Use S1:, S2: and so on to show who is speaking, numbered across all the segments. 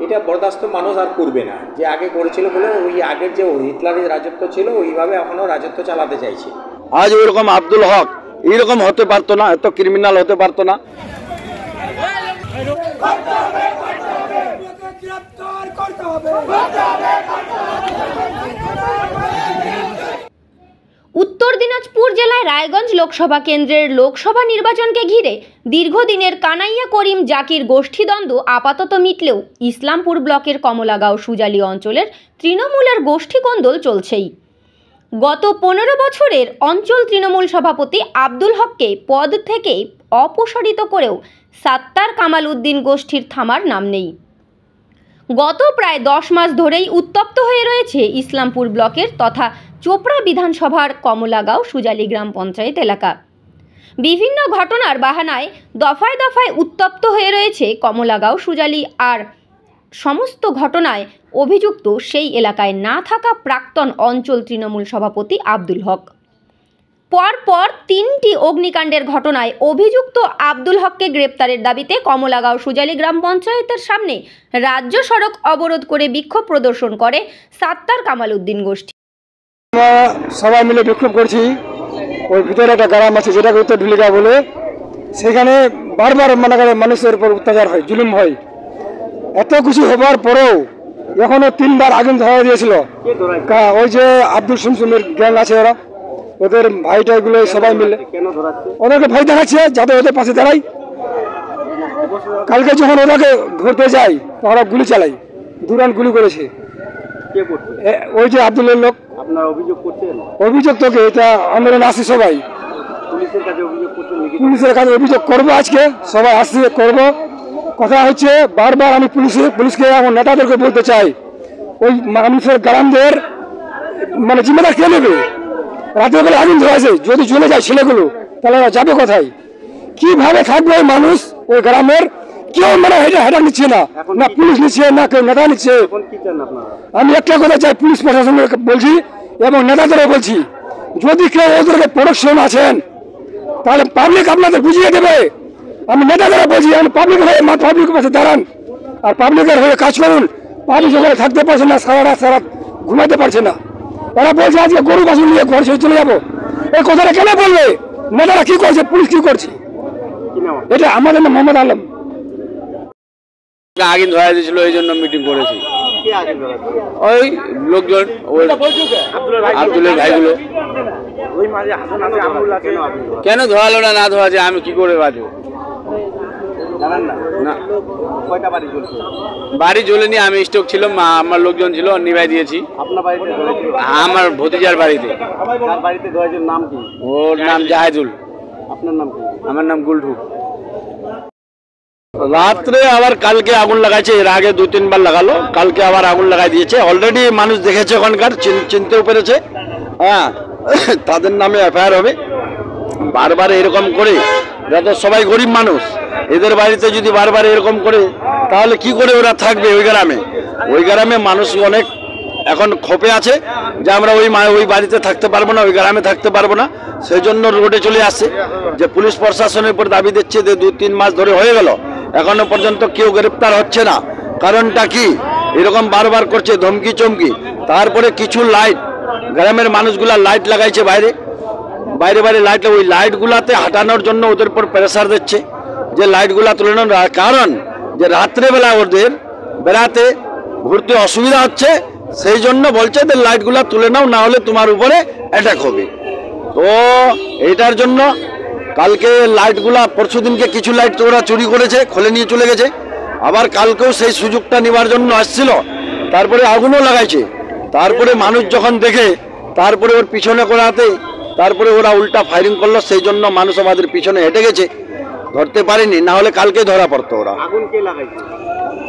S1: এটা বরদাস্ত মানুষ আর করবে না, যে আগে করেছিল বলে ওই আগের যে হিটলারের রাজত্ব ছিল ওইভাবে এখনো রাজত্ব চালাতে চাইছে।
S2: আজ ওইরকম আব্দুল হক এইরকম হতে পারতো না, এত ক্রিমিনাল হতে পারতো না।
S3: উত্তর দিনাজপুর জেলায় রায়গঞ্জ লোকসভা কেন্দ্রের লোকসভা নির্বাচনকে ঘিরে দীর্ঘদিনের কানাইয়া করিম জাকির গোষ্ঠীদ্বন্দ্ব আপাতত মিটলেও ইসলামপুর ব্লকের কমলাগাঁও সুজালি অঞ্চলের তৃণমূলের গোষ্ঠী কোন্দল চলছেই। গত 15 বছরের অঞ্চল তৃণমূল সভাপতি আব্দুল হককে পদ থেকে অপসারিত করেও সাত্তার কামাল উদ্দিন গোষ্ঠীর থামার নাম নেই। গত প্রায় 10 মাস ধরেই উত্তপ্ত হয়ে রয়েছে ইসলামপুর ব্লকের তথা চোপড়া বিধানসভার কমলাগাঁও সুজালি গ্রাম পঞ্চায়েত এলাকা। বিভিন্ন ঘটনার বাহানায় দফায় দফায় উত্তপ্ত হয়ে রয়েছে কমলাগাঁও সুজালি, আর সমস্ত ঘটনায় অভিযুক্ত সেই এলাকায় না থাকা প্রাক্তন অঞ্চল তৃণমূল সভাপতি আব্দুল হক। পরপর 3টি অগ্নিকাণ্ডের ঘটনায় অভিযুক্ত আব্দুল হককে গ্রেপ্তারের দাবিতে কমলাগাঁও সুজালি গ্রাম পঞ্চায়েতের সামনে রাজ্য সড়ক অবরোধ করে বিক্ষোভ প্রদর্শন করে সাত্তার কামাল উদ্দিন গোষ্ঠী।
S2: সবাই মিলে বিক্ষোভ করছি। ওই ভিতরে একটা গ্রাম আছে যেটাকে উত্তর ঢুলিগা বলে, সেখানে বারবার মানুষের উপর অত্যাচার হয়, জুলুম হয়। এত কিছু হবার পরেও এখনো 3বার আগুন ধরা দিয়েছিল। ওই যে আব্দুল শুনসুনের গ্যাং আছে, ওরা ওদের ভাইটাগুলো সবাই মিলে ওদেরকে ভয় দেখাচ্ছে যাতে ওদের পাশে দাঁড়াই। কালকে যখন ওদেরকে ধরতে যাই ওরা গুলি চালাই, 2 রাউন্ড গুলি করেছে। ওই যে আব্দুলের লোক।
S4: আপনারা অভিযোগ করছেন?
S2: অভিযোগ তোকে এটা আন্দোলন আসছে সবাই,
S4: পুলিশের কাছে অভিযোগ করছেন?
S2: পুলিশের কাছে অভিযোগ করবো, আজকে সবাই আসছে করব। কথা হচ্ছে বারবার আমি পুলিশকে এবং নেতাদেরকে বলতে চাই, ওই মানুষের গ্রামদের জিম্মেদার কে নেবে? রাতের বেলা আগুন ধরেছে, যদি চলে যায় ছেলেগুলো তাহলে যাবে কোথায়? কিভাবে থাকবে ওই মানুষ ওই গ্রামের? কেউ হেঁটা নিচ্ছে না, না পুলিশ নিচ্ছে না কেউ নেতা নিচ্ছে। আমি একটা কথা চাই, পুলিশ প্রশাসনের বলছি এবং নেতাদেরও বলছি, যদি কেউ ওদেরকে প্রোটেকশন আছেন তাহলে পাবলিক আপনাদের বুঝিয়ে দেবে। আমি নেতাদেরও বলছি, আমি পাবলিকের পাশে দাঁড়ান আর পাবলিকের হয়ে কাজ করুন। পাবলিক ওখানে থাকতে পারছে না, সারা রাত ঘুমাতে পারছে না। ওরা বলছে আজকে গরু বাছুর নিয়ে ঘর ছেড়ে চলে যাবো। এই কথাটা কেন বলবে? নেতারা কি করছে, পুলিশ কি করছে? এটা আমাদের নাম মোহাম্মদ আলম।
S5: আগুন ধরা দিয়েছিল, এই জন্য মিটিং করেছি। ওই লোকজন, ওই আব্দুলের ভাইগুলো। কেন ধরালো না, না ধরা যায় আমি কি করে বাঁচবো? বাড়ি জ্বলেনি, আমি স্টক ছিল, আমার লোকজন ছিল, নিভাই দিয়েছি। আমার ভতিজার বাড়িতে।
S4: নাম কি?
S5: ওর নাম জাহেদুল।
S4: আপনার নাম কি?
S5: আমার নাম গুলঠু। রাত্রে আবার কালকে আগুন লাগাইছে, এর আগে 2-3 বার লাগালো, কালকে আবার আগুন লাগাই দিয়েছে। অলরেডি মানুষ দেখেছে, ওখানকার চিনতেও পেরেছে। হ্যাঁ, তাদের নামে এফআইআর হবে। বারবার এরকম করে, যাতে সবাই গরিব মানুষ, এদের বাড়িতে যদি বারবার এরকম করে তাহলে কি করে ওরা থাকবে ওই গ্রামে? ওই গ্রামে মানুষ অনেক এখন ক্ষোভে আছে যে আমরা ওই বাড়িতে থাকতে পারবো না, ওই গ্রামে থাকতে পারবো না। সেই জন্য রোডে চলে আসছে। যে পুলিশ প্রশাসনের উপর দাবি দিচ্ছে যে 2-3 মাস ধরে হয়ে গেল, এখনো পর্যন্ত কেউ গ্রেপ্তার হচ্ছে না। কারণটা কি? এরকম বারবার করছে ধমকি চমকি। তারপরে কিছু লাইট, গ্রামের মানুষগুলা লাইট লাগাইছে বাইরে বাইরে লাইট, ওই লাইটগুলাতে হাঁটানোর জন্য ওদের উপর প্রেসার দিচ্ছে যে লাইটগুলা তুলে নেন। কারণ যে রাত্রেবেলা ওদের বেড়াতে ঘুরতে অসুবিধা হচ্ছে, সেই জন্য বলছে যে লাইটগুলা তুলে নাও, না হলে তোমার উপরে অ্যাটাক হবে। তো এইটার জন্য কালকে লাইটগুলা, পরশু দিনকে কিছু লাইট ওরা চুরি করেছে, খুলে নিয়ে চলে গেছে। আবার কালকেও সেই সুযোগটা নেওয়ার জন্য আসছিল, তারপরে আগুনও লাগাইছে। তারপরে মানুষ যখন দেখে, তারপরে ওর পিছনে করাতে তারপরে ওরা উল্টা ফায়ারিং করলো। সেই জন্য মানুষ আমাদের পিছনে হেঁটে গেছে, ধরতে পারেনি, না হলে কালকে ধরা পড়তো। ওরা
S4: আগুন কে লাগাইছে?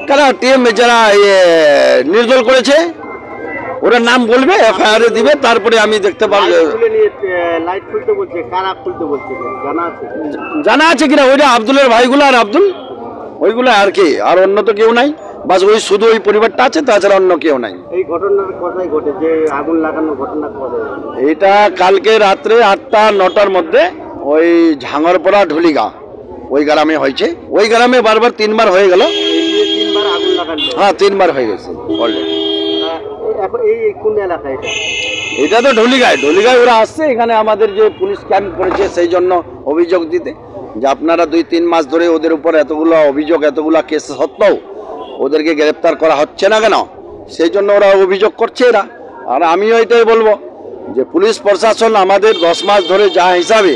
S5: কারা টিএম যারা নির্দল করেছে, ওরা নাম বলবে, এফআইআর দিবে, তারপরে আমি দেখতে পারবো।
S4: লাইট খুলতে বলছে, কারা খুলতে বলছে
S5: জানা আছে কিনা? ওইটা আব্দুলের ভাইগুলো আর আব্দুল, ওইগুলো আর কি, আর অন্য তো কেউ নাই। বাস ওই শুধু ওই পরিবারটা আছে, তাছাড়া অন্য কেউ নাই।
S4: এই ঘটনার কথাই ঘটে যে আগুন লাগানোর ঘটনা কবে?
S5: এটা কালকে রাত্রে 8টা-9টার মধ্যে ওই ঝাঙ্গরপাড়া ঢুলিগা ওই গ্রামে হয়েছে। ওই গ্রামে বারবার 3 বার হয়ে গেল।
S4: হত্যাকাণ্ড?
S5: হ্যাঁ 3বার হয়ে গেছে অলরেডি।
S4: এখন এই কোন এলাকা এটা?
S5: এটা তো ঢলিগায় ওরা আসছে এখানে আমাদের যে পুলিশ ক্যাম্প করেছে সেই জন্য অভিযোগ দিতে, যে আপনারা 2-3 মাস ধরে ওদের উপর এতগুলো অভিযোগ, এতগুলো কেস সত্ত্বেও ওদেরকে গ্রেপ্তার করা হচ্ছে না কেন, সেই জন্য ওরা অভিযোগ করছে এরা। আর আমিও এটাই বলবো যে পুলিশ প্রশাসন আমাদের 10 মাস ধরে যা হিসাবে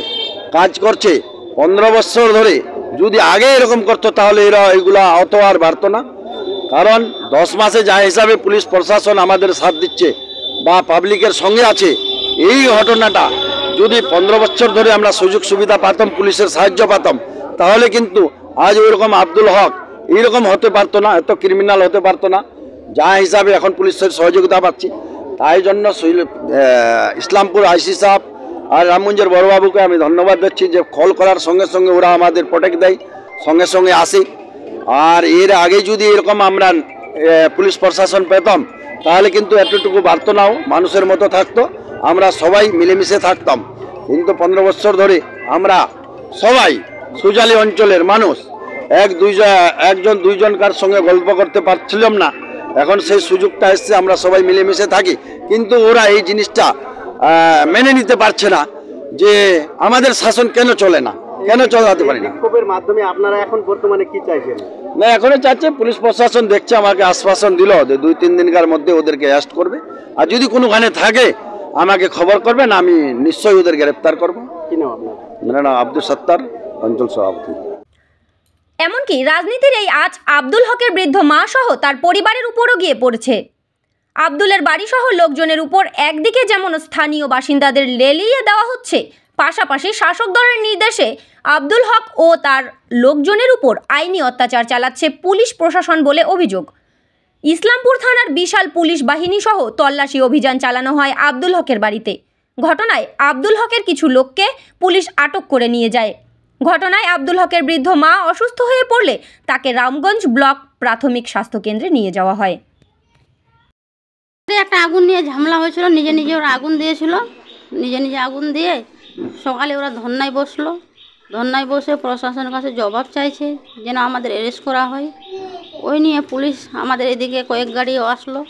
S5: কাজ করছে, 15 বছর ধরে যদি আগে এরকম করতো তাহলে এরা এগুলা অত আর বাড়তো না। কারণ 10 মাসে যা হিসাবে পুলিশ প্রশাসন আমাদের সাথ দিচ্ছে বা পাবলিকের সঙ্গে আছে, এই ঘটনাটা যদি 15 বছর ধরে আমরা সুযোগ সুবিধা পাতাম, পুলিশের সাহায্য পাতাম, তাহলে কিন্তু আজ ওইরকম আব্দুল হক এইরকম হতে পারতো না, এত ক্রিমিনাল হতে পারতো না যা হিসাবে এখন পুলিশের সহযোগিতা পাচ্ছি। তাই জন্য ইসলামপুর আইসি সাহেব আর রামগঞ্জের বড়বাবুকে আমি ধন্যবাদ দিচ্ছি যে কল করার সঙ্গে সঙ্গে ওরা আমাদের প্রোটেক্ট দেয়, সঙ্গে সঙ্গে আসে। আর এর আগে যদি এরকম আমরা পুলিশ প্রশাসন পেতাম তাহলে কিন্তু এতটুকু বাড়তো নাও, মানুষের মতো থাকতো, আমরা সবাই মিলেমিশে থাকতাম। কিন্তু 15 বছর ধরে আমরা সবাই সুজালি অঞ্চলের মানুষ একজন দুইজনকার সঙ্গে গল্প করতে পারছিলাম না, এখন সেই সুযোগটা এসছে, আমরা সবাই মিলেমিশে থাকি। কিন্তু ওরা এই জিনিসটা মেনে নিতে পারছে না যে আমাদের শাসন কেন চলে না, কেন চালাতে পারি না।
S4: বিক্ষোভের মাধ্যমে আপনারা এখন বর্তমানে কি চাইছেন?
S5: না এখনো চাচ্ছে পুলিশ প্রশাসন দেখছে, আমাকে আশ্বাসন দিল যে 2-3 দিনকার মধ্যে ওদেরকে অ্যারেস্ট করবে, আর যদি কোনোখানে থাকে আমাকে খবর করবেন, আমি নিশ্চয়ই ওদের গ্রেপ্তার করবো।
S4: কি নাম আপনার?
S5: মেরা নাম আব্দুল সত্তার, অঞ্চল সভাপতি।
S3: এমনকি রাজনীতির এই আজ আব্দুল হকের বৃদ্ধ মা সহ তার পরিবারের উপরও গিয়ে পড়েছে। আব্দুলের বাড়িসহ লোকজনের উপর একদিকে যেমন স্থানীয় বাসিন্দাদের লেলিয়ে দেওয়া হচ্ছে, পাশাপাশি শাসক দলের নির্দেশে আব্দুল হক ও তার লোকজনের উপর আইনি অত্যাচার চালাচ্ছে পুলিশ প্রশাসন বলে অভিযোগ। ইসলামপুর থানার বিশাল পুলিশ বাহিনী সহ তল্লাশি অভিযান চালানো হয় আব্দুল হকের বাড়িতে। ঘটনায় আব্দুল হকের কিছু লোককে পুলিশ আটক করে নিয়ে যায়। ঘটনায় আব্দুল হকের বৃদ্ধ মা অসুস্থ হয়ে পড়লে তাকে রামগঞ্জ ব্লক প্রাথমিক স্বাস্থ্যকেন্দ্রে নিয়ে যাওয়া হয়।
S6: একটা আগুন নিয়ে ঝামেলা হয়েছিল, নিজে নিজে ওরা আগুন দিয়েছিল, নিজে আগুন দিয়ে সকালে ওরা ধর্নায় বসলো। ধর্নায় বসে প্রশাসনের কাছে জবাব চাইছে যেন আমাদের অ্যারেস্ট করা হয়। ওই নিয়ে পুলিশ আমাদের এদিকে কয়েক গাড়িও আসলো,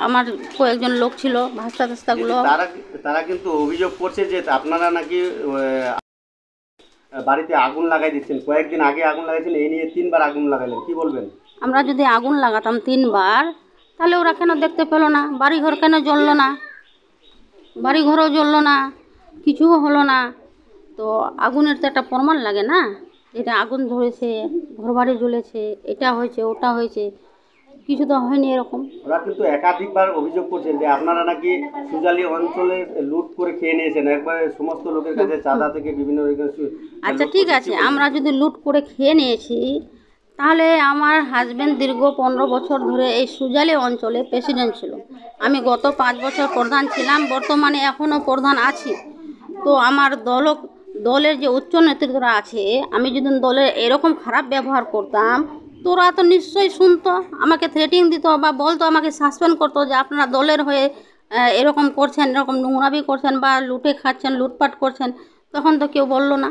S6: আমার কয়েকজন লোক ছিল, ভাস্তা টাস্তাগুলো।
S4: তারা কিন্তু অভিযোগ করছে যে আপনারা নাকি বাড়িতে আগুন লাগাই দিচ্ছেন, কয়েকদিন আগে আগুন লাগাইছেন, এই নিয়ে 3বার আগুন লাগাইলেন, কি বলবেন?
S6: আমরা যদি আগুন লাগাতাম 3বার তাহলে ওরা কেন দেখতে পেলো না? বাড়িঘর কেন জ্বললো না? বাড়িঘরও জ্বললো না, কিছুও হলো না। তো আগুনের তো একটা প্রমাণ লাগে না, এটা আগুন ধরেছে, ঘরবাড়ি জ্বলেছে, এটা হয়েছে, ওটা হয়েছে, কিছু তো হয়নি এরকম।
S4: ওরা কিন্তু একাধিকবার অভিযোগ করছেন যে আপনারা নাকি সুজালি অঞ্চলে লুট করে খেয়ে নিয়েছেন, একবারে সমস্ত লোকের কাছে চাঁদা থেকে বিভিন্ন
S6: আচ্ছা ঠিক আছে, আমরা যদি লুট করে খেয়ে নিয়েছি তাহলে আমার হাজব্যান্ড দীর্ঘ 15 বছর ধরে এই সুজালি অঞ্চলে প্রেসিডেন্ট ছিল। আমি গত 5 বছর প্রধান ছিলাম, বর্তমানে এখনও প্রধান আছি। তো আমার দলের যে উচ্চ নেতৃত্বরা আছে, আমি যদি দলের এরকম খারাপ ব্যবহার করতাম তোরা তো নিশ্চয়ই শুনতো, আমাকে থ্রেটিং দিত বা বলতো, আমাকে সাসপেন্ড করতো যে আপনারা দলের হয়ে এরকম করছেন, এরকম নোংরামি করছেন বা লুটে খাচ্ছেন, লুটপাট করছেন। তখন তো কেউ বললো না,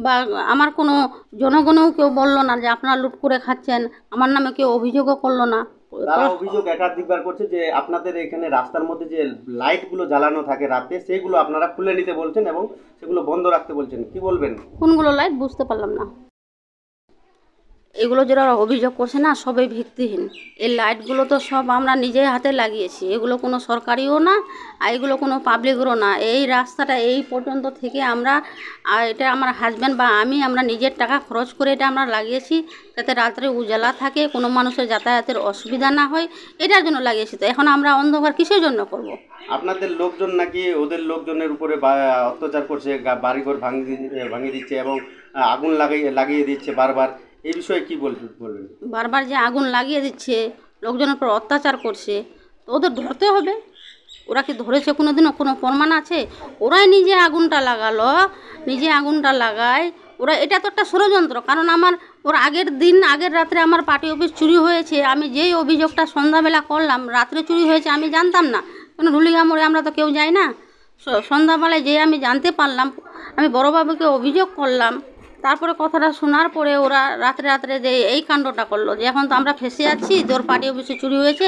S6: বা আমার কোনো জনগণও কেউ বললো না যে আপনারা লুট করে খাচ্ছেন, আমার নামে কেউ অভিযোগও করলো না।
S4: তারা অভিযোগ একাধিকবার করছে যে আপনাদের এখানে রাস্তার মধ্যে যে লাইটগুলো জ্বালানো থাকে রাতে, সেইগুলো আপনারা খুলে নিতে বলছেন এবং সেগুলো বন্ধ রাখতে বলছেন, কি বলবেন?
S6: কোনগুলো লাইট বুঝতে পারলাম না। এগুলো যারা অভিযোগ করছে না সবই ভিত্তিহীন। এই লাইটগুলো তো সব আমরা নিজের হাতে লাগিয়েছি, এগুলো কোনো সরকারিও না আর এগুলো কোনো পাবলিকেরও না। এই রাস্তাটা এই পর্যন্ত থেকে আমরা, আর এটা আমার হাজব্যান্ড বা আমরা নিজের টাকা খরচ করে এটা আমরা লাগিয়েছি, যাতে রাত্রে উজালা থাকে, কোনো মানুষের যাতায়াতের অসুবিধা না হয়, এটার জন্য লাগিয়েছি। তো এখন আমরা অন্ধকার কিসের জন্য করব?
S4: আপনাদের লোকজন নাকি ওদের লোকজনের উপরে অত্যাচার করছে, বাড়িঘর ভাঙিয়ে দিচ্ছে এবং আগুন লাগিয়ে দিচ্ছে বারবার, এই বিষয়ে কি বলবেন?
S6: বারবার যে আগুন লাগিয়ে দিচ্ছে, লোকজনের উপর অত্যাচার করছে, তো ওদের ধরতে হবে। ওরা কি ধরেছে কোনো দিনও? কোনো প্রমাণ আছে? ওরাই নিজে আগুনটা লাগালো, নিজে আগুনটা লাগায় ওরা। এটা তো একটা ষড়যন্ত্র। কারণ ওর আগের রাত্রে আমার পার্টি অফিস চুরি হয়েছে, আমি যেই অভিযোগটা সন্ধ্যাবেলা করলাম, রাত্রে চুরি হয়েছে আমি জানতাম না, কারণ ঢুলিয়া মোড়ে আমরা তো কেউ যাই না। সন্ধ্যাবেলায় যেয়ে আমি জানতে পারলাম, আমি বড়বাবুকে অভিযোগ করলাম, তারপরে কথাটা শোনার পরে ওরা রাত্রে রাত্রে যে এই কাণ্ডটা করলো, যে এখন তো আমরা ফেঁসে যাচ্ছি, তোর পার্টি অফিসে চুরি হয়েছে,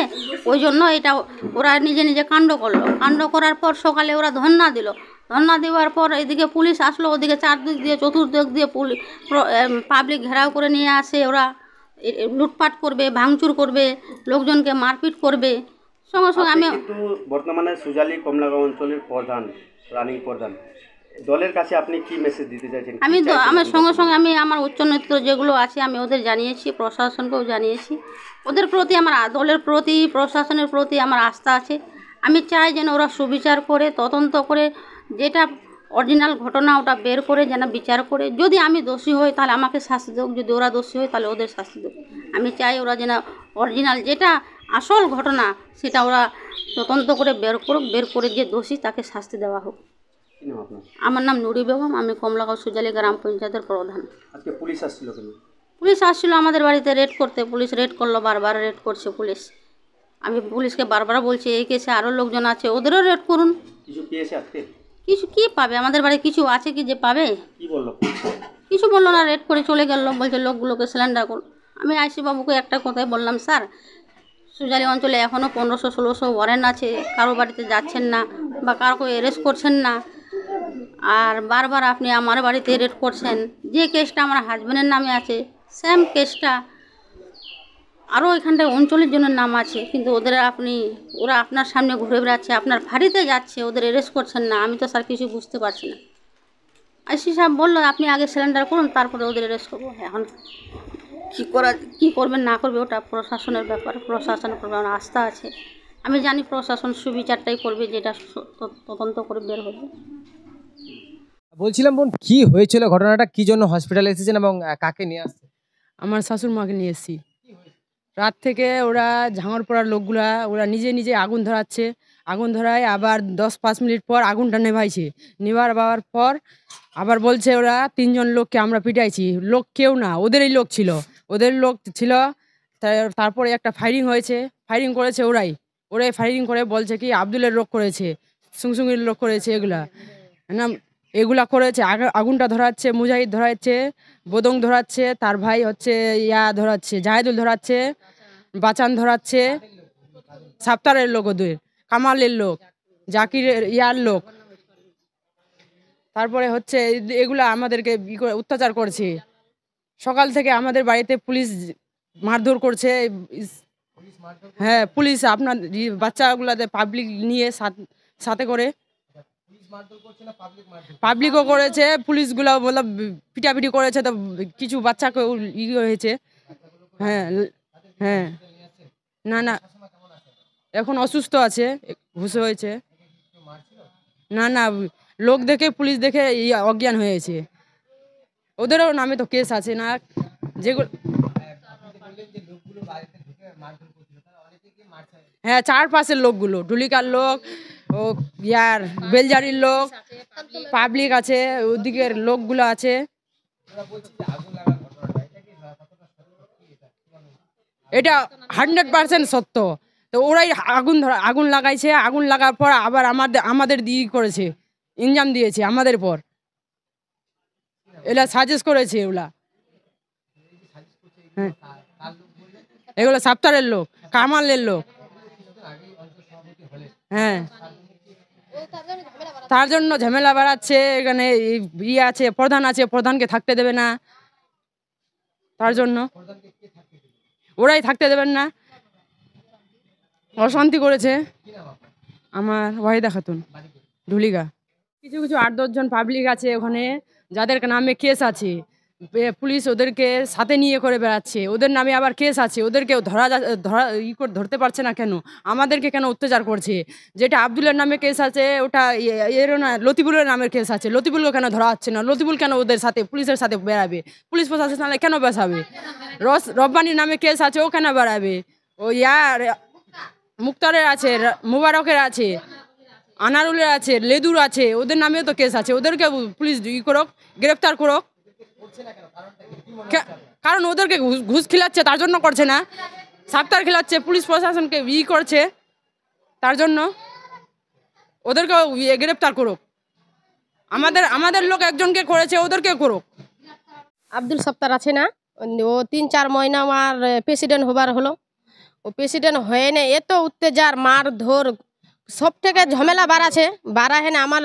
S6: ওই জন্য এটা ওরা নিজে নিজে কাণ্ড করলো। কাণ্ড করার পর সকালে ওরা ধর্ণা দিল। ধর্ণা দেওয়ার পর এদিকে পুলিশ আসলো, ওদিকে চারদিক দিয়ে চতুর্দিক দিয়ে পাবলিক ঘেরাও করে নিয়ে আসে। ওরা লুটপাট করবে, ভাঙচুর করবে, লোকজনকে মারপিট করবে। সঙ্গে সঙ্গে
S4: আপনি
S6: আমি
S4: কিন্তু বর্তমানে সুজালি কমলাগাঁও অঞ্চলের প্রধান, রানিং প্রধান, দলের কাছে আপনি কি মেসেজ দিতে চাইছেন? কি চাইছেন
S6: আমার
S4: আপনি?
S6: সঙ্গে সঙ্গে আমি আমার উচ্চ নেতৃত্ব যেগুলো আছে আমি ওদের জানিয়েছি, প্রশাসনকেও জানিয়েছি। ওদের প্রতি আমার দলের প্রতি, প্রশাসনের প্রতি আমার আস্থা আছে। আমি চাই যেন ওরা সুবিচার করে, তদন্ত করে, যেটা অরিজিনাল ঘটনা ওটা বের করে যেন বিচার করে। যদি আমি দোষী হই তাহলে আমাকে শাস্তি দেব, যদি ওরা দোষী হয় তাহলে ওদের শাস্তি দেব। আমি চাই ওরা যেন অরিজিনাল যেটা আসল ঘটনা সেটা ওরা তদন্ত করে বের করুক, বের করে যে দোষী তাকে শাস্তি দেওয়া হোক।
S4: কি নাম আপনার?
S6: আমার নাম নুরি বেগম, আমি কমলাগাঁও সুজালি গ্রাম পঞ্চায়েতের প্রধান।
S4: আজকে পুলিশ আসছিল কেন?
S6: পুলিশ আসছিল আমাদের বাড়িতে রেড করতে, পুলিশ রেড করলো, বারবার রেড করছে পুলিশ। আমি পুলিশকে বারবার বলছি এই কেসে আরও লোকজন আছে, ওদেরও রেড করুন।
S4: কিছু পেয়েছে আজকে?
S6: কিছু কি পাবে, আমাদের বাড়ি কিছু আছে কি যে পাবে?
S4: কি বললো?
S6: কিছু বললো না, রেড করে চলে গেল, বলছে লোকগুলোকে সিলিন্ডার করুন। আমি আইসি বাবুকে একটা কথাই বললাম, স্যার সুজালি অঞ্চলে এখনও 1500-1600 ওয়ারেন্ট আছে, কারো বাড়িতে যাচ্ছেন না বা কারোকে অ্যারেস্ট করছেন না, আর বারবার আপনি আমার বাড়িতে রেড করছেন। যে কেসটা আমার হাজব্যান্ডের নামে আছে সেম কেসটা আরও এখানটায় 39 জনের নাম আছে, কিন্তু ওরা আপনার সামনে ঘুরে বেড়াচ্ছে, আপনার ফাঁড়িতে যাচ্ছে, ওদের অ্যারেস্ট করছেন না। আমি তো স্যার কিছু বুঝতে পারছি না। আইসি সাহেব বললো আপনি আগে সিলিন্ডার করুন, তারপরে ওদের অ্যারেস্ট করবো। এখন কী করবেন না করবে ওটা প্রশাসনের ব্যাপার, প্রশাসনের উপর আমার আস্থা আছে। আমি জানি প্রশাসন সুবিচারটাই করবে, যেটা তদন্ত করে বের হবে।
S7: বলছিলাম বোন, কি হয়েছিল ঘটনাটা, কি জন্য হসপিটালে এসেছেন এবং কাকে নিয়ে আসছেন?
S8: আমার শাশুড় মাকে নিয়ে এসেছি। রাত থেকে ওরা ঝাঙরপাড়ার লোকগুলা ওরা নিজে নিজে আগুন ধরাচ্ছে, আগুন ধরায় আবার 10-5 মিনিট পর আগুনটা নেভাইছে। নেভার পর আবার বলছে ওরা 3জন লোককে আমরা পিটাইছি। লোক কেউ না, ওদেরই লোক ছিল, ওদের লোক ছিল। তারপরে একটা ফায়ারিং হয়েছে, ফায়ারিং করেছে ওরাই ফায়ারিং করে বলছে কি আব্দুলের লোক করেছে, সুংসুঙ্গির লোক করেছে, এগুলা করেছে। আগুনটা ধরাচ্ছে, মুজাহিদ ধরাচ্ছে, বদং ধরাচ্ছে, তার ভাই হচ্ছে ধরাচ্ছে, জাহেদুল ধরাচ্ছে, বাচান ধরাচ্ছে, সাপ্তারের লোক, ওদের কামালের লোক, জাকিরের লোক। তারপরে হচ্ছে এগুলা আমাদেরকে অত্যাচার করছে। সকাল থেকে আমাদের বাড়িতে পুলিশ মারধর করছে। হ্যাঁ, পুলিশ আপনার বাচ্চাগুলাতে পাবলিক নিয়ে সাথে করে পাবলিকও করেছে, পুলিশগুলো বলে পিটাপিটি করেছে, তো কিছু বাচ্চাকে হয়েছে। হ্যাঁ হ্যাঁ, না এখন অসুস্থ আছে, ঘুষে হয়েছে। না লোক দেখে, পুলিশ দেখে অজ্ঞান হয়েছে। ওদেরও নামে তো কেস আছে না, যেগুলো হ্যাঁ চারপাশের লোকগুলো, ঢুলিকার লোক, ও বেলজারির লোক, পাবলিক আছে, ওদিকের লোকগুলো আছে। এটা 100% সত্য। তো ওরাই আগুন লাগাইছে, আগুন লাগার পর আবার আমাদের দিয়ে করেছে, ইনজাম দিয়েছে আমাদের পর, এগুলা সাজেস্ট করেছে। হ্যাঁ, এগুলো সাপ্তারের লোক, কামালের লোক। হ্যাঁ, তার জন্য ঝামেলা বাড়াচ্ছে। এখানে আছে, প্রধান আছে, প্রধানকে থাকতে দেবে না, তার জন্য ওরাই থাকতে দেবেন না, অশান্তি করেছে। আমার ওয়াহিদা খাতুন, ঢুলিগা। কিছু 8-10 জন পাবলিক আছে ওখানে, যাদের নামে কেস আছে। পুলিশ ওদেরকে সাথে নিয়ে করে বেড়াচ্ছে, ওদের নামে আবার কেস আছে। ওদেরকে ধরতে পারছে না কেন? আমাদেরকে কেন অত্যাচার করছে? যেটা আব্দুলের নামে কেস আছে ওটা এরও না, লতিফুলের নামের কেস আছে, লতিফুলকে কেন ধরা হচ্ছে না? লতিফুল কেন ওদের সাথে, পুলিশের সাথে বেড়াবে? পুলিশ প্রশাসন কেন বেসাবে? রব্বানির নামে কেস আছে, ও কেন বেড়াবে? ও মুক্তারের আছে, মুবারকের আছে, আনারুলের আছে, লেদুর আছে, ওদের নামেও তো কেস আছে। ওদেরকে পুলিশ করুক, গ্রেফতার করুক। কারণ ওদেরকে ঘুষ খিলাচ্ছে, তার জন্য করছে না। সাপ্তার খিলাচ্ছে, পুলিশ প্রশাসনকে করছে, তার জন্য ওদেরকে গ্রেফতার করুক। আমাদের লোক একজনকে করেছে, ওদেরকে করুক।
S9: আব্দুল সত্তার আছে না, ও 3-4 মহিনা আমার প্রেসিডেন্ট হবার হলো। ও প্রেসিডেন্ট হয়ে নে এত অত্যাচার মারধর সব থেকে ঝামেলা বাড়াহে না। আমার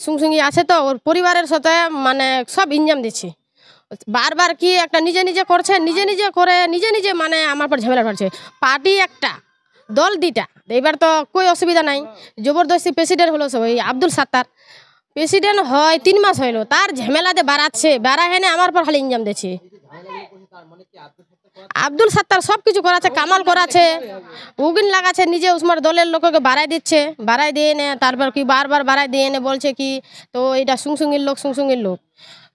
S9: সঙ্গী আছে তো ওর পরিবারের সাথে মানে সব ইনজাম দিচ্ছে। বারবার কি একটা নিজে নিজে করছে, নিজে করে নিজে মানে আমার পর ঝামেলা বাড়ছে। পার্টি একটা, দল 2টা, এবার তো કોઈ অসুবিধা নাই। জবরদস্তি প্রেসিডেন্ট হলো সব ওই আব্দুল সত্তার। প্রেসিডেন্ট হয় 3 মাস হইলো, তার ঝামেলাতে বাড়াহে না আমার পর খালি ইনজাম দিচ্ছে। আব্দুল সত্তার সব কিছু করাচ্ছে, কামাল করাচ্ছে, উগিন লাগাচ্ছে, নিজে উসমার দলের লোককে বাড়াই দিচ্ছে, বাড়াই দিয়ে নে তারপর কি বারবার বাড়াই দিয়ে নে বলছে কি তো এটা সুংসুঙ্গির লোক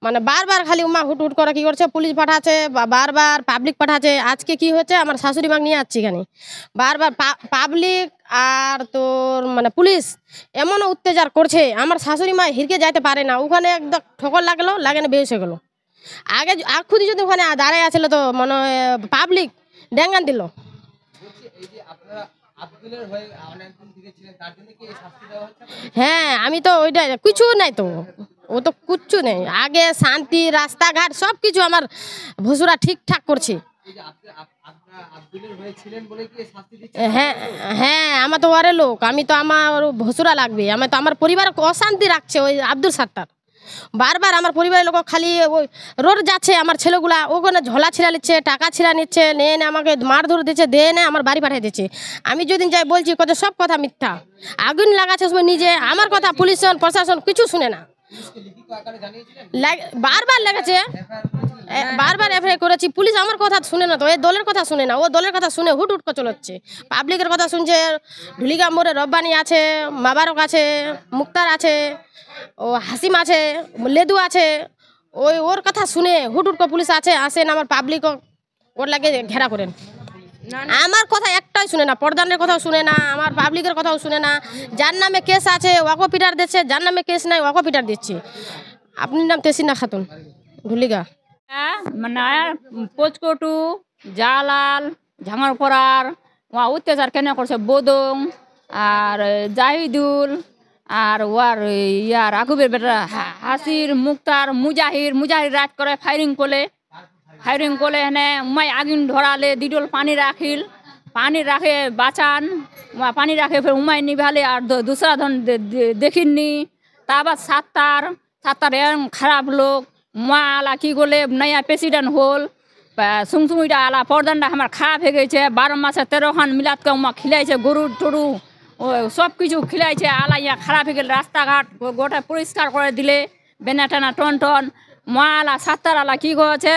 S9: মানে বারবার খালি উমা হুট করে কি করছে, পুলিশ পাঠাচ্ছে, বারবার পাবলিক পাঠাচ্ছে। আজকে কি হচ্ছে, আমার শাশুড়ি মাকে নিয়ে যাচ্ছি এখানে, বারবার পাবলিক আর তোর মানে পুলিশ এমন অত্যাচার করছে, আমার শাশুড়ি মা হিরকে যাইতে পারে না। ওখানে একদম ঠকর লাগে না বেশ হয়ে গেলো। আগে খুদি যদি ওখানে দাঁড়ায় আছিল তো মনে হয় পাবলিক ড্যাঙ্গান দিল। হ্যাঁ আমি তো ওইটা কিছু নাই তো, ও তো কিচ্ছু নেই। আগে শান্তি রাস্তাঘাট সব কিছু আমার ভসুরা ঠিকঠাক করছে। হ্যাঁ আমার তো ওরে লোক, আমি তো আমার ভসুরা লাগবে, আমি তো আমার পরিবার অশান্তি রাখছে ওই আব্দুল সত্তার। বারবার আমার পরিবারের লোক খালি ওই রোড যাচ্ছে, আমার ছেলেগুলা ওখানে ঝোলা ছিঁড়া নিচ্ছে, টাকা ছিঁড়া নিচ্ছে, নিয়ে আমাকে মারধর দিচ্ছে, দিয়ে নে আমার বাড়ি পাঠিয়ে দিচ্ছে। আমি যেদিন যাই বলছি কত সব কথা মিথ্যা, আগুন লাগাচ্ছে নিজে, আমার কথা পুলিশ প্রশাসন কিছু শুনে না। বারবার লেগেছে, বারবার এফআইআর করেছি, পুলিশ আমার কথা শুনে না তো, এই দলের কথা শুনে না। ও দলের কথা শুনে হুট করে চলাচ্ছে, পাবলিকের কথা শুনছে। ঢুলিগা মোড়ে রব্বানি আছে, মাবারক আছে, মুক্তার আছে, ও হাসিম আছে, লেদু আছে, ওর কথা শুনে হুট করে পুলিশ আসেন আমার পাবলিক ওর লাগে ঘেরা করেন। আমার কথা একটাই শুনে না, প্রধানের কথাও শুনে না, আমার পাবলিকের কথাও শুনে না। যার নামে কেস আছে ওয়াকো পিটার দিচ্ছে, যার নামে কেস নাই ওয়াকো পিটার দিচ্ছে। আপনার নাম তেসিনা খাতুন, ঢুলিগা।
S10: মানে পোচকটু জালাল ঝাঙরপড়ার ওয়া অত্যাচার কেন করছে বদং আর জাহিদুল আর ওয়ার ইয়ার আগুবের বেটা হাসির মুক্তার মুজাহির রাত করে ফায়ারিং করলে এনে উমাই আগুন ধরালে দিডল পানি রাখে বাঁচান, পানি রাখে ফের উমাই নিভালে আর দুসরা ধন দেখিননি। তারপর সাত্তার এরম খারাপ লোক মা আলা কি করলে নয়া প্রেসিডেন্ট হল, সুংসুমিটা আলা প্রধানটা আমার খারাপ হয়ে গেছে। 12 মাসে 13 খান মিলাদকে উমা খিলাইছে, গরু টরু সব কিছু খিলাইছে। আলা ইয়া খারাপ হয়ে গেল, রাস্তাঘাট গোটা পরিষ্কার করে দিলে, বেনা টানা টন মা আলা সাত্তার আলা কি করেছে,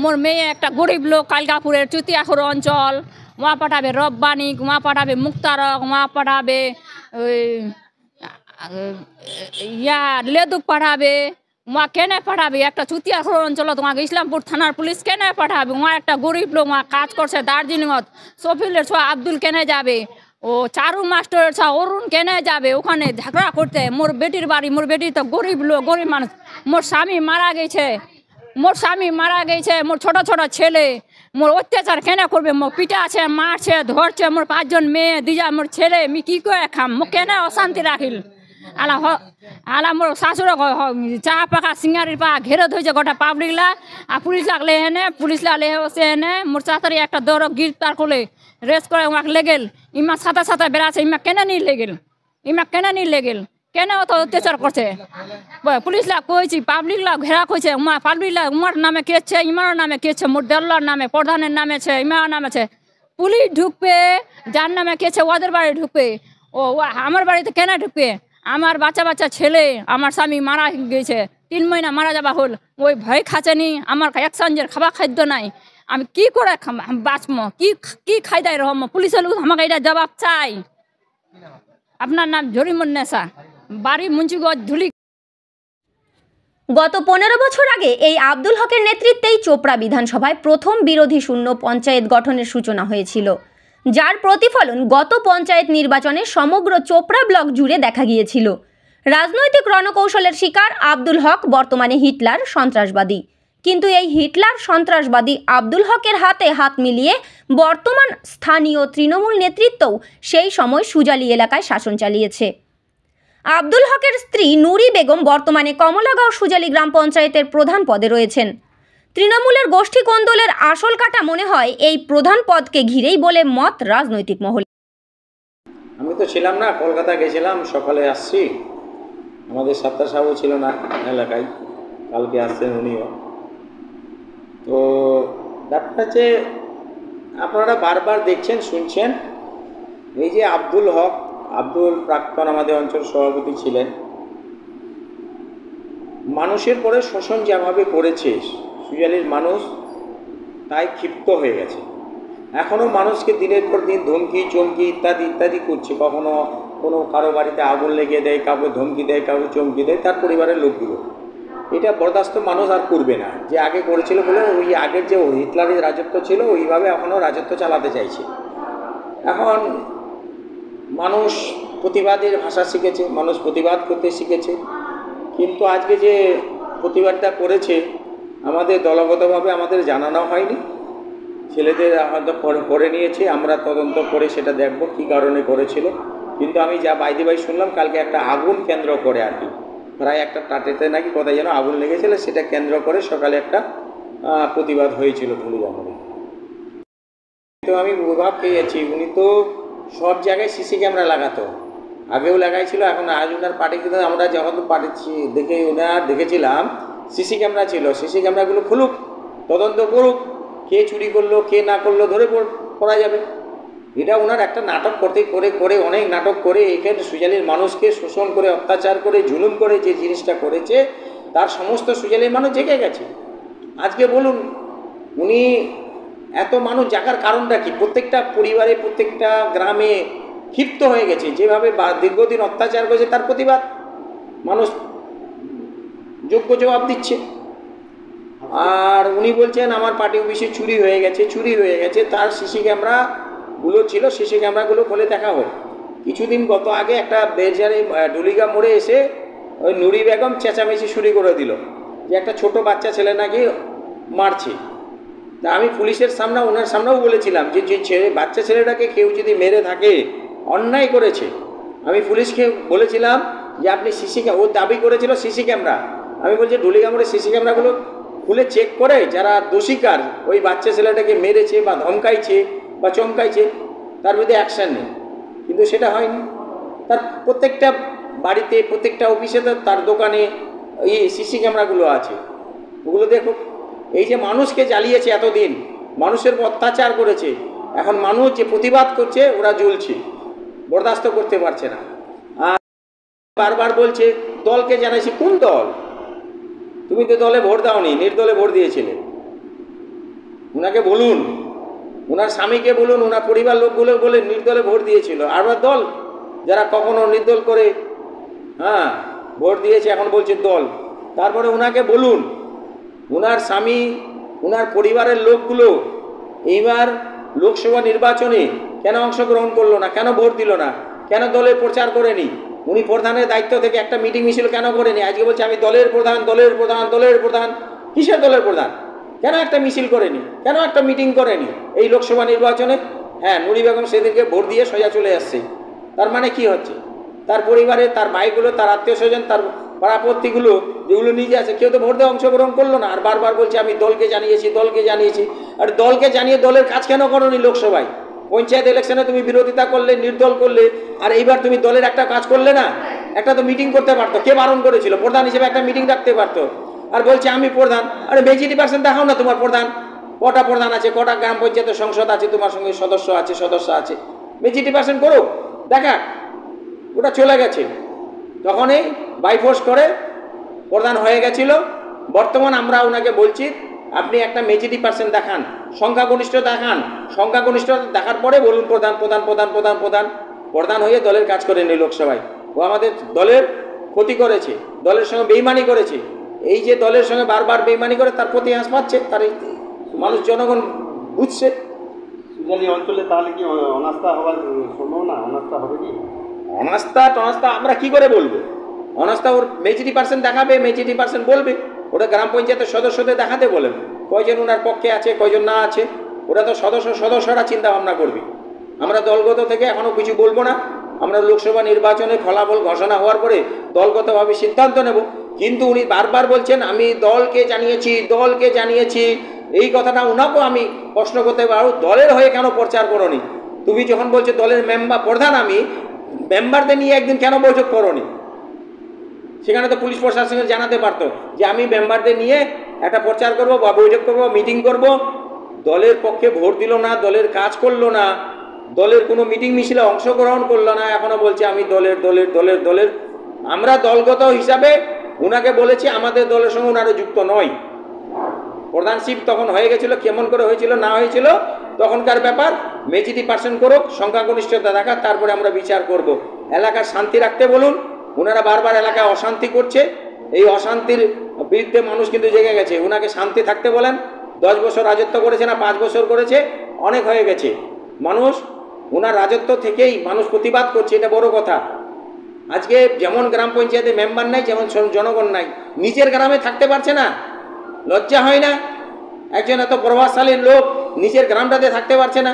S10: মোর মেয়ে একটা গরিব লোক কালকাপুরের চুতিয়াখুর অঞ্চল, মা পাঠাবে রব্বানিক, মা পাঠাবে মুক্তারক, মা পাঠাবে ইয়া লেদুক পাঠাবে। মা কেনে পাঠাবে একটা চুতিয়াখুর অঞ্চল, তোমাকে ইসলামপুর থানার পুলিশ কেনে পাঠাবে? মা একটা গরিব লোক, মা কাজ করছে দার্জিলিংত, সফিলের ছোঁয়া আব্দুল কেনে যাবে, ও চারু মাস্টারের ছোঁয়া অরুণ কেনে যাবে ওখানে ঝগড়া করতে? মোর বেটির বাড়ি, মোর বেটি তো গরিব লোক, গরিব মানুষ। মোর স্বামী মারা গেছে, মোর ছোট ছেলে, মোর অত্যাচার কেন করবে? মোর পিটা আছে, মারছে, ধরছে, মোর 5 জন মেয়ে, 2 মোর ছেলে, আমি কি করে খাম? মোক কেন অশান্তি রাখিল? আলা মোর শাশুড় চা পাকা সিঙ্গারির পা ঘেরে ধরেছে গোটা পাবলিকলা, আর পুলিশ লাগলে হেনে মোর চাতারি একটা দৌড় গ্রেফতার করলে রেস্ট করে ওয়াক লেগেল। ইমা সাথে বেড়াচ্ছে, ইমা কেন লেগেল কেন অত অত্যাচার করছে? পুলিশলা কইছি, পাবলিকলা ঘেরা কইছে, পাবলিকলা উমার নামে কেছে, ইমার নামে কেছে, মোর দেল্লার নামে, প্রধানের নামে আছে, ইমার নামে আছে। পুলিশ ঢুকবে, যার নামে কেছে ওদের বাড়ি ঢুকবে, ও আমার বাড়িতে কেন ঢুকবে? আমার বাচ্চা ছেলে, আমার স্বামী মারা গেছে, 3 মহিনা মারা যাবা হল, ওই ভয় খাচ্ছেনি। আমার এক সঞ্জের খাবার খাদ্য নাই, আমি কি করে বাঁচবো? কি খাইদাই রহম? পুলিশের লোক আমাকে এটা জবাব চাই। আপনার নাম জরিমুন্নেসা, বাড়ি মুন্সিগঞ্জ, ধুলি।
S3: গত 15 বছর আগে এই আব্দুল হকের নেতৃত্বেই চোপড়া বিধানসভায় প্রথম বিরোধী শূন্য পঞ্চায়েত গঠনের সূচনা হয়েছিল, যার প্রতিফলন গত পঞ্চায়েত নির্বাচনে সমগ্র চোপড়া ব্লক জুড়ে দেখা গিয়েছিল। রাজনৈতিক রণকৌশলের শিকার আব্দুল হক বর্তমানে হিটলার সন্ত্রাসবাদী, কিন্তু এই হিটলার সন্ত্রাসবাদী আব্দুল হকের হাতে হাত মিলিয়ে বর্তমান স্থানীয় তৃণমূল নেতৃত্বও সেই সময় সুজালি এলাকায় শাসন চালিয়েছে। আব্দুল হকের স্ত্রী নুরি বেগম বর্তমানে কমলাগাঁও সুজালি গ্রাম পঞ্চায়েতের প্রধান পদে রয়েছেন। তৃণমূলের গোষ্ঠী কোন্দলের আসল কাটা মনে হয় এই প্রধান পদকে ঘিরেই বলে মত রাজনৈতিক মহলে।
S1: আমি তো ছিলাম না, কলকাতা গেছিলাম, সকালে আসছি। আমাদের সাত্তার সাহেবও ছিল না এলাকায়, কালকে আসছেন উনিও। তো ব্যাপারটা হচ্ছে আপনারা বারবার দেখছেন, শুনছেন, এই যে আব্দুল প্রাক্তন আমাদের অঞ্চল সভাপতি ছিলেন, মানুষের পরে শোষণ যেভাবে করেছে সুজালির মানুষ, তাই ক্ষিপ্ত হয়ে গেছে। এখনও মানুষকে দিনের পর দিন ধমকি চমকি ইত্যাদি ইত্যাদি করছে। কখনো কোনো কারো বাড়িতে আগুন লেগে দেয়, কাউকে ধমকি দেয়, কাউকে চমকি দেয়, তার পরিবারের লোকগুলো। এটা বরদাস্ত মানুষ আর করবে না। যে আগে করেছিল বলে ওই আগের যে হিটলারের রাজত্ব ছিল ওইভাবে এখনও রাজত্ব চালাতে চাইছে। এখন মানুষ প্রতিবাদের ভাষা শিখেছে, মানুষ প্রতিবাদ করতে শিখেছে, কিন্তু আজকে যে প্রতিবাদটা করেছে আমাদের দলগতভাবে আমাদের জানানো হয়নি। ছেলেদের হয়তো করে নিয়েছে, আমরা তদন্ত করে সেটা দেখব কী কারণে করেছিল। কিন্তু আমি যা বাইরে শুনলাম কালকে একটা আগুন কেন্দ্র করে আর কি, প্রায় একটা টাটেতে নাকি কোথায় যেন আগুন লেগেছিল, সেটা কেন্দ্র করে সকালে একটা প্রতিবাদ হয়েছিল ধুলিগঙ্গায়। তো আমি প্রভাব পেয়েছি, উনি তো সব জায়গায় সিসি ক্যামেরা লাগাতো, আগেও লাগাইছিল, এখন আজ ওনার পার্টি কিন্তু আমরা যখন পার্টি দেখেছিলাম সিসি ক্যামেরা ছিল। সিসি ক্যামেরাগুলো খুলুক, তদন্ত করুক, কে চুরি করলো কে না করলো ধরে পড়া যাবে। এটা ওনার একটা নাটক করে অনেক নাটক করে এখানে সুজালির মানুষকে শোষণ করে, অত্যাচার করে, জুলুম করে যে জিনিসটা করেছে তার সমস্ত সুজালির মানুষ জেগে গেছে। আজকে বলুন উনি এত মানুষ জাগার কারণটা কি? প্রত্যেকটা পরিবারে, প্রত্যেকটা গ্রামে ক্ষিপ্ত হয়ে গেছে, যেভাবে দীর্ঘদিন অত্যাচার করেছে তার প্রতিবাদ মানুষ যোগ্য জবাব দিচ্ছে। আর উনি বলছেন আমার পার্টি অফিসে চুরি হয়ে গেছে, তার সিসি ক্যামেরাগুলো ছিল, সিসি ক্যামেরাগুলো খুলে দেখা হোক। কিছুদিন গত আগে একটা বেরজারি ডুলিগা মোড়ে এসে ওই নুরি বেগম চেঁচামেচি শুরু করে দিল যে একটা ছোট বাচ্চা ছেলে নাকি মারছে। তা আমি পুলিশের সামনে, ওনার সামনেও বলেছিলাম যে বাচ্চা ছেলেটাকে কেউ যদি মেরে থাকে অন্যায় করেছে। আমি পুলিশকে বলেছিলাম যে আপনি ও দাবি করেছিল সিসি ক্যামেরা, আমি বলছি ডুলিগা মোড়ে সিসি ক্যামেরাগুলো খুলে চেক করে যারা দোষীকার, ওই বাচ্চা ছেলেটাকে মেরেছে বা ধমকাইছে বা চমকাইছে, তার বিরুদ্ধে অ্যাকশান নেই। কিন্তু সেটা হয়নি। তার প্রত্যেকটা বাড়িতে, প্রত্যেকটা অফিসে, তার দোকানে এই সিসি ক্যামেরাগুলো আছে, ওগুলো দেখো। এই যে মানুষকে জ্বালিয়েছে এতদিন, মানুষের উপর অত্যাচার করেছে, এখন মানুষ যে প্রতিবাদ করছে ওরা জ্বলছে, বরদাস্ত করতে পারছে না। আর বারবার বলছে দলকে জানাইছি, কোন দল? তুমি তো দলে ভোট দাওনি, নির্দলে ভোট দিয়েছিলে। ওনাকে বলুন, ওনার স্বামীকে বলুন, ওনার পরিবার লোকগুলো বলে নির্দলে ভোট দিয়েছিল। আর দল যারা কখনো নির্দল করে ভোট দিয়েছে এখন বলছে দল। তারপরে ওনাকে বলুন, ওনার স্বামী, ওনার পরিবারের লোকগুলো এইবার লোকসভা নির্বাচনে কেন অংশগ্রহণ করলো না, কেন ভোট দিল না, কেন দলের প্রচার করেনি? উনি প্রধানের দায়িত্ব থেকে একটা মিটিং মিছিল কেন করেনি? আজকে বলছে আমি দলের প্রধান। কিসের দলের প্রধান? কেন একটা মিছিল করেনি, কেন একটা মিটিং করেনি এই লোকসভা নির্বাচনে? হ্যাঁ, নুরি বেগম সেদিনকে ভোট দিয়ে সোজা চলে আসছে। তার মানে কি হচ্ছে? তার পরিবারে, তার ভাইগুলো, তার আত্মীয় স্বজন, তার পাড়াপত্তিগুলো যেগুলো নিজে আছে, কেউ তো ভোট দিয়ে অংশগ্রহণ করলো না। আর বারবার বলছে আমি দলকে জানিয়েছি। আর দলকে জানিয়ে দলের কাজ কেন করোনি? লোকসভায় পঞ্চায়েত ইলেকশনে তুমি বিরোধিতা করলে, নির্দল করলে, আর এইবার তুমি দলের একটা কাজ করলে না। একটা তো মিটিং করতে পারতো, কে বারণ করেছিল? প্রধান হিসেবে একটা মিটিং রাখতে পারতো। আর বলছে আমি প্রধান। আরে মেজরিটি% দেখাও না তোমার প্রধান। কটা প্রধান আছে, কটা গ্রাম পঞ্চায়েতের সংসদ আছে, তোমার সঙ্গে সদস্য আছে, মেজরিটি% করো, দেখা। ওটা চলে গেছে, তখনই বাইফোর্স করে প্রধান হয়ে গেছিল। বর্তমান আমরা ওনাকে বলছি আপনি একটা মেজরিটি% দেখান, সংখ্যাগরিষ্ঠতা দেখান। সংখ্যাগরিষ্ঠতা দেখার পরে বলুন প্রধান হয়ে দলের কাজ করেনি লোকসভায়। ও আমাদের দলের ক্ষতি করেছে, দলের সঙ্গে বেইমানি করেছে। এই যে দলের সঙ্গে বারবার বেইমানি করে তার প্রতি হাস পাচ্ছে, তার মানুষ জনগণ বুঝছে।
S4: সুজালি অঞ্চলে তাহলে কি অনাস্থা হওয়ার সম্ভাবনা? অনাস্থা হবে কি?
S1: অনাস্থা আমরা কি করে বলবো? অনাস্থা ওর মেজরিটি% দেখাবে, মেজরিটি% বলবে। ওটা গ্রাম পঞ্চায়েতের সদস্যদের দেখাতে বলেন কয়জন ওনার পক্ষে আছে, কয়জন না আছে। ওরা তো সদস্যরা চিন্তা ভাবনা করবে। আমরা দলগত থেকে এখনও কিছু বলবো না। আমরা লোকসভা নির্বাচনের ফলাফল ঘোষণা হওয়ার পরে দলগতভাবে সিদ্ধান্ত নেব কিন্তু উনি বারবার বলছেন আমি দলকে জানিয়েছি। এই কথাটা ওনাকেও আমি প্রশ্ন করতে পারবো, দলের হয়ে কেন প্রচার করোনি? তুমি যখন বলছো দলের প্রধান আমি, মেম্বারদের নিয়ে একদিন কেন বৈঠক করোনি? সেখানে তো পুলিশ প্রশাসনকে জানাতে পারতো যে আমি মেম্বারদের নিয়ে একটা প্রচার করব বা বৈঠক করব, মিটিং করব। দলের পক্ষে ভোট দিল না, দলের কাজ করলো না, দলের কোনো মিটিং মিছিলে অংশগ্রহণ করলো না, এখনও বলছে আমি দলের। আমরা দলগত হিসাবে ওনাকে বলেছি আমাদের দলের সঙ্গে ওনারও যুক্ত নয়। প্রধানশিপ তখন হয়ে গেছিল, কেমন করে হয়েছিল না হয়েছিল তখনকার ব্যাপার। মেজরিটি পার্সেন্ট করুক, সংখ্যাগরিষ্ঠতা দেখা, তারপরে আমরা বিচার করব। এলাকার শান্তি রাখতে বলুন। ওনারা বারবার এলাকায় অশান্তি করছে, এই অশান্তির বিরুদ্ধে মানুষ কিন্তু জেগে গেছে। ওনাকে শান্তি থাকতে বলেন। 10 বছর রাজত্ব করেছে না 5 বছর করেছে, অনেক হয়ে গেছে। মানুষ ওনার রাজত্ব থেকেই মানুষ প্রতিবাদ করছে, এটা বড় কথা। আজকে যেমন গ্রাম পঞ্চায়েতে মেম্বার নাই, যেমন জনগণ নাই, নিজের গ্রামে থাকতে পারছে না। লজ্জা হয় না? একজন এত প্রভাবশালী লোক নিজের গ্রামটাতে থাকতে পারছে না,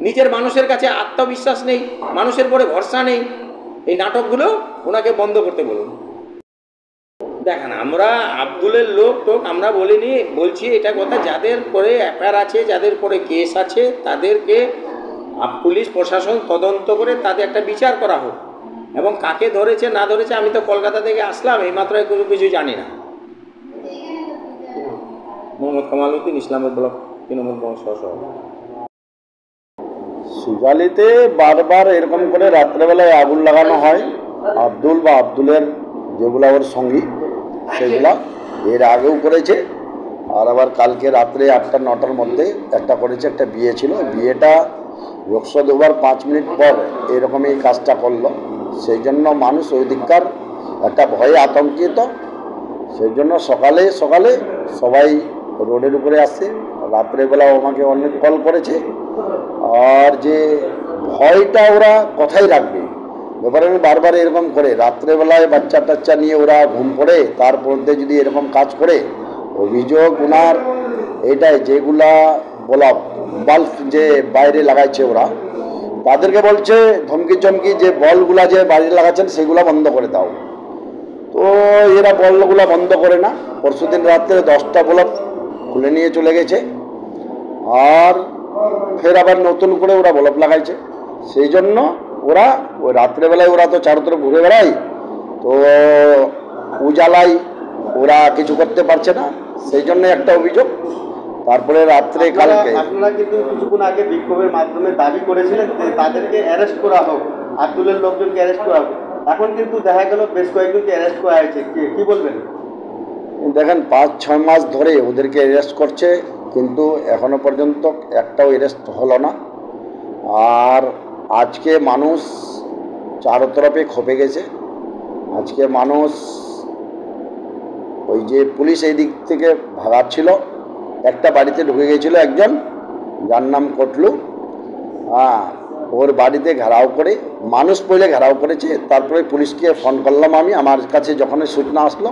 S1: নিজের মানুষের কাছে আত্মবিশ্বাস নেই, মানুষের পরে ভরসা নেই। এই নাটকগুলো ওনাকে বন্ধ করতে বলুন। দেখেন, আমরা আব্দুলের লোক আমরা বলছি এটা কথা, যাদের পরে এফআইআর আছে, যাদের পরে কেস আছে, তাদেরকে পুলিশ প্রশাসন তদন্ত করে তাদের একটা বিচার করা হোক। এবং কাকে ধরেছে না ধরেছে, আমি তো কলকাতা থেকে আসলাম, এইমাত্র কিছু জানি না। মোহাম্মদ কামাল উদ্দিন, ইসলামের ব্লক তৃণমূল সহসভাপতি।
S5: সুজালিতে বারবার এরকম করে রাত্রেবেলায় আগুন লাগানো হয়। আব্দুল বা আব্দুলের যেগুলা ওর সঙ্গী সেগুলা এর আগেও করেছে, আর আবার কালকে রাত্রে 8টা-9টার মধ্যে একটা করেছে। একটা বিয়ে ছিল, বিয়েটা লোকসভা দেবার 5 মিনিট পর এরকমই কাজটা করলো। সেই জন্য মানুষ ওই দিককার একটা ভয়ে আতঙ্কিত। সেই জন্য সকালে সবাই রোডের উপরে আসছে। রাত্রেবেলা আমাকে অনেক কল করেছে। আর যে ভয়টা ওরা কোথায় রাখবে ব্যাপারে আমি বারবার এরকম করে রাত্রেবেলায় বাচ্চা টাচ্চা নিয়ে ওরা ঘুম পড়ে, তার মধ্যে যদি এরকম কাজ করে, অভিযোগ ওনার এইটাই যেগুলা বাল্ব যে বাইরে লাগাইছে ওরা, তাদেরকে বলছে ধমকি চমকি যে বলগুলা যে বাইরে লাগাচ্ছেন সেগুলা বন্ধ করে দাও। তো এরা বলগুলা বন্ধ করে না। পরশুদিন রাত্রে 10টা বলব খুলে নিয়ে চলে গেছে, আর ফের আবার নতুন করে ওরা বলব লাগাইছে। সেই জন্য ওরা ওই রাত্রেবেলায় ওরা তো চারতরফ ঘুরে বেড়ায়, তো উজালাই ওরা কিছু করতে পারছে না, সেই জন্য একটা অভিযোগ। তারপরে রাত্রে কালকে
S4: আপনারা কিন্তু কিছুক্ষণ আগে বিক্ষোভের মাধ্যমে দাবি করেছিলেন যে তাদেরকে অ্যারেস্ট করা হোক, আব্দুলের লোকজনকে অ্যারেস্ট করা হোক। এখন কিন্তু দেখা গেল বেশ কয়েকজনকে অ্যারেস্ট করা হয়েছে, কি বলবেন?
S5: দেখেন, 5-6 মাস ধরে ওদেরকে অ্যারেস্ট করছে, কিন্তু এখনো পর্যন্ত একটাও অ্যারেস্ট হলো না। আর আজকে মানুষ চারতরফে ক্ষোভে গেছে। আজকে মানুষ ওই যে পুলিশ এই দিক থেকে ভাগাচ্ছিল, একটা বাড়িতে ঢুকে গেছিল একজন, যার নাম কটলু। ওর বাড়িতে ঘেরাও করে মানুষ পড়লে ঘেরাও করেছে। তারপরে পুলিশকে ফোন করলাম আমি, আমার কাছে যখন সূচনা আসলো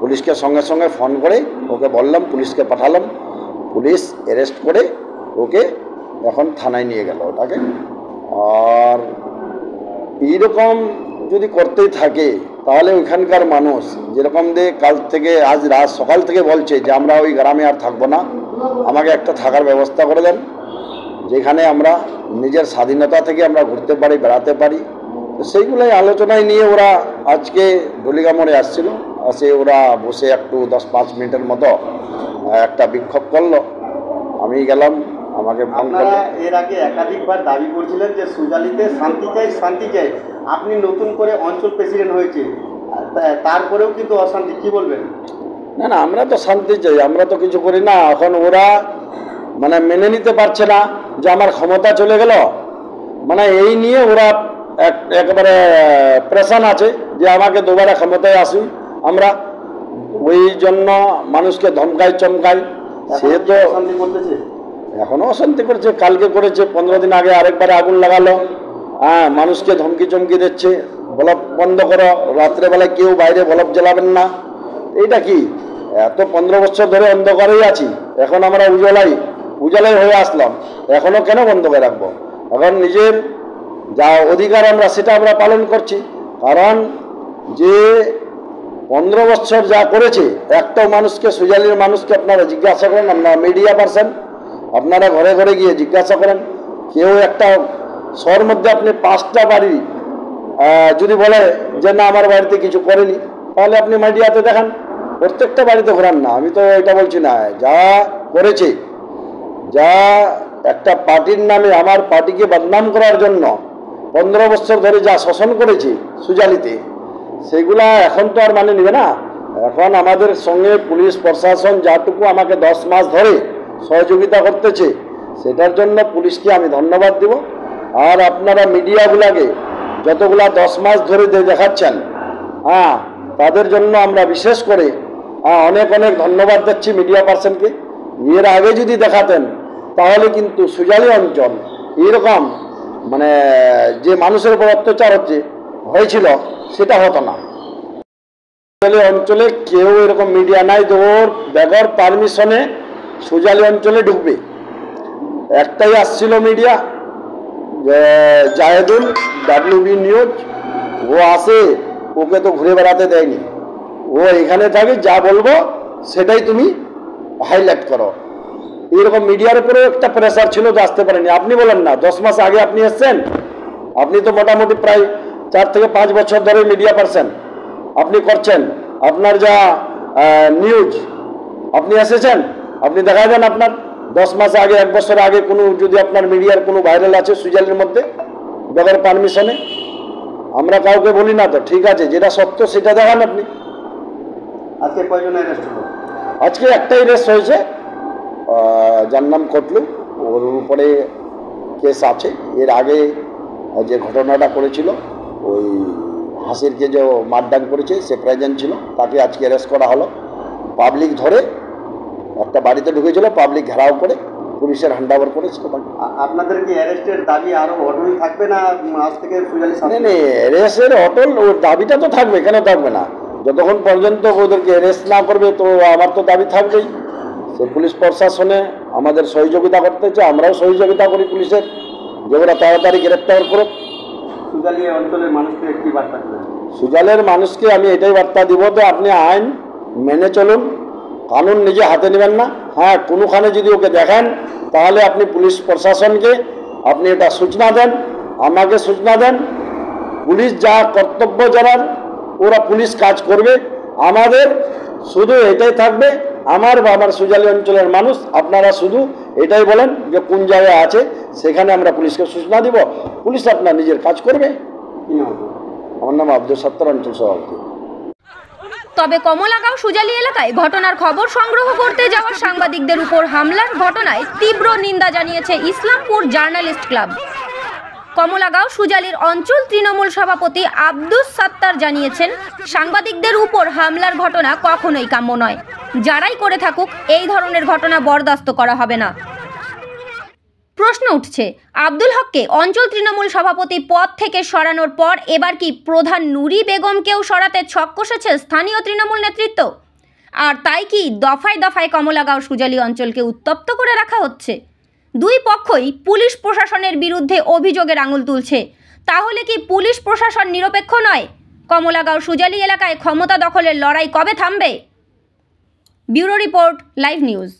S5: পুলিশকে সঙ্গে সঙ্গে ফোন করে ওকে বললাম, পুলিশকে পাঠালাম। পুলিশ অ্যারেস্ট করে ওকে এখন থানায় নিয়ে গেল ওটাকে। আর এইরকম যদি করতেই থাকে তাহলে ওইখানকার মানুষ যেরকম কাল থেকে আজ রাত সকাল থেকে বলছে যে আমরা ওই গ্রামে আর থাকবো না, আমাকে একটা থাকার ব্যবস্থা করে দেন যেখানে আমরা নিজের স্বাধীনতা থেকে আমরা ঘুরতে পারি, বেড়াতে পারি। তো সেইগুলোই আলোচনায় নিয়ে ওরা আজকে ডলিগা মোড়ে আসছিল। আসে ওরা বসে একটু 10-5 মিনিটের মতো একটা বিক্ষোভ করলো। আমি গেলাম, আমাকে ফোন করলো।
S4: এর আগে একাধিকবার দাবি করছিলেন যে সুজালিতে শান্তি চাই। আপনি নতুন করে অঞ্চল প্রেসিডেন্ট হয়েছে, তারপরেও কিন্তু অশান্তি, কি বলবেন?
S5: না, আমরা তো শান্তি চাই, আমরা তো কিছু করি না। এখন ওরা মানে মেনে নিতে পারছে না যে আমার ক্ষমতা চলে গেল, মানে এই নিয়ে ওরা একেবারে প্রেশান আছে যে আমাকে দুবারা ক্ষমতায় আসি আমরা। ওই জন্য মানুষকে ধমকাই চমকাই। সে তো
S4: অশান্তি করতেছে,
S5: এখনো অশান্তি করছে। কালকে করেছে, 15 দিন আগে আরেকবার আগুন লাগালো। মানুষকে ধমকি চমকি দিচ্ছে, বলব বন্ধ করো, রাত্রেবেলায় কেউ বাইরে বলব জ্বালাবেন না। এইটা কি? এত 15 বছর ধরে অন্ধকারেই আছি, এখন আমরা উজালাই হয়ে আসলাম, এখনো কেন বন্ধ করে রাখবো? এখন নিজের যা অধিকার আমরা সেটা আমরা পালন করছি। কারণ যে 15 বছর যা করেছে, একটাও মানুষকে, সুজালির মানুষকে আপনারা জিজ্ঞাসা করেন, আপনারা মিডিয়া পারসন, আপনারা ঘরে ঘরে গিয়ে জিজ্ঞাসা করেন, কেউ একটা শহরের মধ্যে আপনি 5টা বাড়ি যদি বলে যে না আমার বাড়িতে কিছু করেনি, তাহলে আপনি মিডিয়াতে দেখান, প্রত্যেকটা বাড়িতে ঘোরান না। আমি তো এটা বলছি না, যা করেছে, যা একটা পার্টির নামে আমার পার্টিকে বদনাম করার জন্য 15 বছর ধরে যা শোষণ করেছে সুজালিতে, সেগুলা এখন তো আর মানে নেবে না। এখন আমাদের সঙ্গে পুলিশ প্রশাসন যাটুকু আমাকে 10 মাস ধরে সহযোগিতা করতেছে, সেটার জন্য পুলিশকে আমি ধন্যবাদ দেব। আর আপনারা মিডিয়াগুলাকে যতগুলা 10 মাস ধরে দেখাচ্ছেন, তাদের জন্য আমরা বিশেষ করে অনেক অনেক ধন্যবাদ দিচ্ছি মিডিয়া পার্সনকে। এর আগে যদি দেখাতেন তাহলে কিন্তু সুজালি অঞ্চল এরকম মানে যে মানুষের উপর অত্যাচার হয়েছিল সেটা হতো না। সুজালি অঞ্চলে কেউ এরকম মিডিয়া নাই ওর বেগর পারমিশনে সুজালি অঞ্চলে ঢুকবে। একটাই আসছিল মিডিয়া, জাহেদুল, WB নিউজ। ও আসে, ওকে তো ঘুরে বেড়াতে দেয়নি, ও এখানে থাকে, যা বলবো সেটাই তুমি হাইলাইট করো। এরকম মিডিয়ার উপরেও একটা প্রেসার ছিল যে আসতে পারেনি। আপনি বলেন না 10 মাস আগে আপনি এসছেন, আপনি তো মোটামুটি প্রায় 4 থেকে 5 বছর ধরে মিডিয়া পারসন, আপনি করছেন আপনার যা নিউজ, আপনি এসেছেন, আপনি দেখা যান আপনার 10 মাস আগে, 1 বছর আগে কোনো যদি আপনার মিডিয়ার কোনো ভাইরাল আছে সুজালির মধ্যে বেগর পারমিশনে, আমরা কাউকে বলি না তো, ঠিক আছে, যেটা সত্য সেটা দেখান আপনি।
S4: আজকে কয়জন অ্যারেস্ট হলো?
S5: আজকে একটাই অ্যারেস্ট হয়েছে, যার নাম কটলু, ওর উপরে কেস আছে। এর আগে যে ঘটনাটা করেছিল, ওই হাসিরকে যে মারডাং করেছে, সে প্রেজেন্ট ছিল, তাকে আজকে অ্যারেস্ট করা হলো। পাবলিক ধরে একটা বাড়িতে ঢুকেছিল, পাবলিক ঘেরাও করে পুলিশের হ্যান্ডওভার করেছিল।
S4: আপনাদের কি অ্যারেস্টের দাবি আরো অটল থাকবে না আজ থেকে সুজালি?
S5: নেই, অ্যারেস্টের অটল ওর দাবিটা তো থাকবে, কেন থাকবে না? যতক্ষণ পর্যন্ত ওদেরকে অ্যারেস্ট না করবে তো আমার তো দাবি থাকবেই। সে পুলিশ প্রশাসনে আমাদের সহযোগিতা করতেছে, আমরাও সহযোগিতা করি পুলিশের, যে ওরা তাড়াতাড়ি গ্রেপ্তার করুক।
S4: সুজালি অঞ্চলের মানুষকে কি বার্তা দেবেন?
S5: সুজালের মানুষকে আমি এটাই বার্তা দিব যে আপনি আইন মেনে চলুন, কানুন নিজে হাতে নেবেন না। হ্যাঁ, কোনোখানে যদি ওকে দেখেন তাহলে আপনি পুলিশ প্রশাসনকে আপনি এটা সূচনা দেন, আমাকে সূচনা দেন। পুলিশ যা কর্তব্য যারা, ওরা পুলিশ কাজ করবে। আমাদের শুধু এটাই থাকবে, আমার বা আমার সুজালি অঞ্চলের মানুষ আপনারা শুধু এটাই বলেন যে কোন জায়গায় আছে, সেখানে আমরা পুলিশকে সূচনা দিব, পুলিশ আপনার নিজের কাজ করবে। আমার নাম আব্দুল সত্তার, অঞ্চল সভাপতি।
S3: তবে কমলাগাঁও সুজালি এলাকায় ঘটনার খবর সংগ্রহ করতে যাওয়া সাংবাদিকদের উপর হামলার ঘটনায় তীব্র নিন্দা জানিয়েছে ইসলামপুর জার্নালিস্ট ক্লাব। কমলাগাঁও সুজালির অঞ্চল তৃণমূল সভাপতি আব্দুস সাত্তার জানিয়েছেন, সাংবাদিকদের উপর হামলার ঘটনা কখনোই কাম্য নয়। যারাই করে থাকুক এই ধরনের ঘটনা বরদাস্ত করা হবে না। প্রশ্ন উঠছে, আব্দুল হককে অঞ্চল তৃণমূল সভাপতি পদ থেকে সরানোর পর এবার কি প্রধান নুরি বেগমকেও সরাতে ছক কষেছে স্থানীয় তৃণমূল নেতৃত্ব? আর তাই কি দফায় দফায় কমলাগাঁও সুজালি অঞ্চলকে উত্তপ্ত করে রাখা হচ্ছে? দুই পক্ষই পুলিশ প্রশাসনের বিরুদ্ধে অভিযোগের আঙুল তুলছে। তাহলে কি পুলিশ প্রশাসন নিরপেক্ষ নয়? কমলাগাঁও সুজালি এলাকায় ক্ষমতা দখলের লড়াই কবে থামবে? Bureau report, live news.